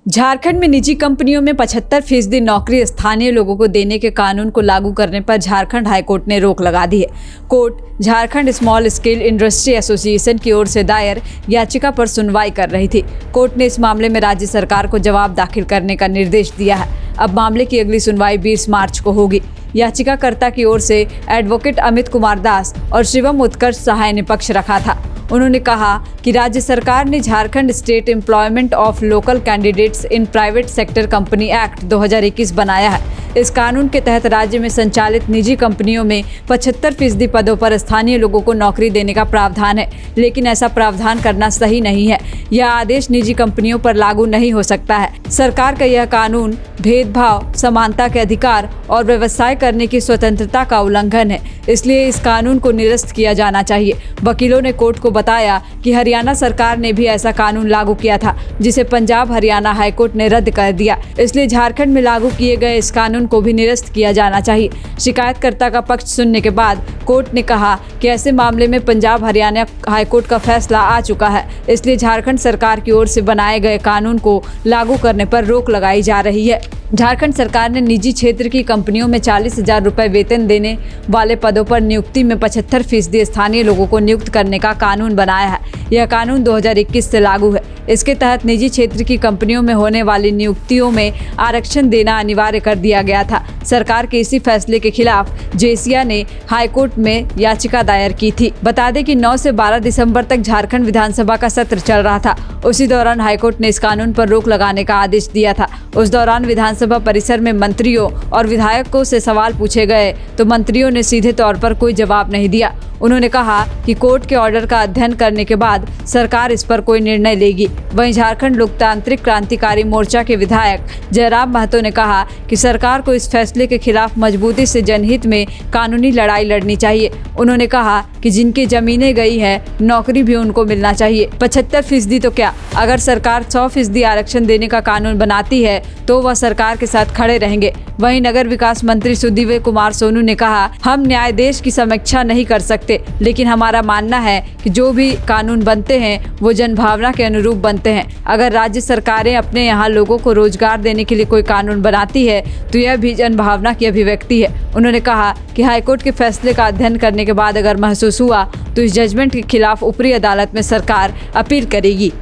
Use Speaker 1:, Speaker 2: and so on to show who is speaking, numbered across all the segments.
Speaker 1: झारखंड में निजी कंपनियों में 75% नौकरी स्थानीय लोगों को देने के कानून को लागू करने पर झारखंड हाईकोर्ट ने रोक लगा दी है। Court Jharkhand small scale industry association की ओर से दायर याचिका पर सुनवाई कर रही थी। कोर्ट ने इस मामले में राज्य सरकार को जवाब दाखिल करने का निर्देश दिया है। अब मामले की अगली सुनवाई 20 मार्च को होगी। याचिकाकर्ता की ओर से एडवोकेट अमित कुमार दास और शिवम उत्कर्ष सहाय ने पक्ष रखा था। उन्होंने कहा कि राज्य सरकार ने Jharkhand state employment of local candidates in private sector company act 2021 बनाया है। इस कानून के तहत राज्य में संचालित निजी कंपनियों में 75% पदों पर स्थानीय लोगों को नौकरी देने का प्रावधान है, लेकिन ऐसा प्रावधान करना सही नहीं है। यह आदेश निजी कंपनियों पर लागू नहीं हो सकता है। सरकार का यह कानून भेदभाव, समानता के अधिकार और व्यवसाय करने की स्वतंत्रता का उल्लंघन है, इसलिए इस कानून को निरस्त किया जाना चाहिए। वकीलों ने कोर्ट को बताया कि हरियाणा सरकार ने भी ऐसा कानून लागू किया था, जिसे पंजाब हरियाणा हाईकोर्ट ने रद्द कर दिया, इसलिए झारखंड में लागू किए गए इस कानून को भी निरस्त किया जाना चाहिए। शिकायतकर्ता का पक्ष सुनने के बाद कोर्ट ने कहा कि ऐसे मामले में पंजाब हरियाणा हाईकोर्ट का फैसला आ चुका है, इसलिए झारखंड सरकार की ओर से बनाए गए कानून को लागू करने पर रोक लगाई जा रही है। झारखंड सरकार ने निजी क्षेत्र की कंपनियों में 40,000 रुपए वेतन देने वाले पदों पर नियुक्ति में 75% स्थानीय लोगों को नियुक्त करने का कानून बनाया है। यह कानून 2021 से लागू है। इसके तहत निजी क्षेत्र की कंपनियों में होने वाली नियुक्तियों में आरक्षण देना अनिवार्य कर दिया गया था। सरकार के इसी फैसले के खिलाफ जेसिया ने हाईकोर्ट में याचिका दायर की थी। बता दें कि 9 से 12 दिसंबर तक झारखंड विधानसभा का सत्र चल रहा था। उसी दौरान हाईकोर्ट ने इस कानून पर रोक लगाने का आदेश दिया था। उस दौरान विधानसभा परिसर में मंत्रियों और विधायकों से सवाल पूछे गए तो मंत्रियों ने सीधे तौर पर कोई जवाब नहीं दिया। उन्होंने कहा कि कोर्ट के ऑर्डर का अध्ययन करने के बाद सरकार इस पर कोई निर्णय लेगी। वहीं झारखंड लोकतांत्रिक क्रांतिकारी मोर्चा के विधायक जयराम महतो ने कहा कि सरकार को इस फैसले के खिलाफ मजबूती से जनहित में कानूनी लड़ाई लड़नी चाहिए। उन्होंने कहा कि जिनकी जमीनें गई हैं, नौकरी भी उनको मिलना चाहिए। 75% तो क्या, अगर सरकार 100% आरक्षण देने का कानून बनाती है तो वह सरकार के साथ खड़े रहेंगे। वहीं नगर विकास मंत्री सुदीव्य कुमार सोनू ने कहा, हम न्यायाधीश की समीक्षा नहीं कर सकते, लेकिन हमारा मानना है कि जो भी कानून बनते हैं वो जनभावना के अनुरूप बनते हैं। अगर राज्य सरकारें अपने यहाँ लोगों को रोजगार देने के लिए कोई कानून बनाती है तो यह भी जनभावना की अभिव्यक्ति है। उन्होंने कहा कि हाईकोर्ट के फैसले का अध्ययन करने के बाद अगर महसूस हुआ तो इस जजमेंट के खिलाफ ऊपरी अदालत में सरकार अपील करेगी।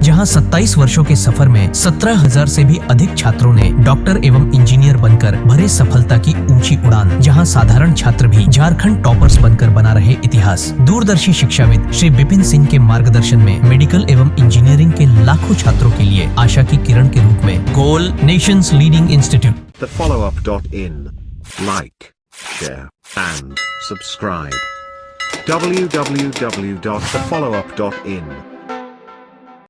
Speaker 2: जहां 27 वर्षों के सफर में 17,000 से भी अधिक छात्रों ने डॉक्टर एवं इंजीनियर बनकर भरे सफलता की ऊंची उड़ान, जहां साधारण छात्र भी झारखंड टॉपर्स बनकर बना रहे इतिहास। दूरदर्शी शिक्षाविद श्री विपिन सिंह के मार्गदर्शन में मेडिकल एवं इंजीनियरिंग के लाखों छात्रों के लिए आशा की किरण के रूप में goal nations leading institute.
Speaker 3: TheFollowUp.in. Like, share and subscribe. www.thefollowup.in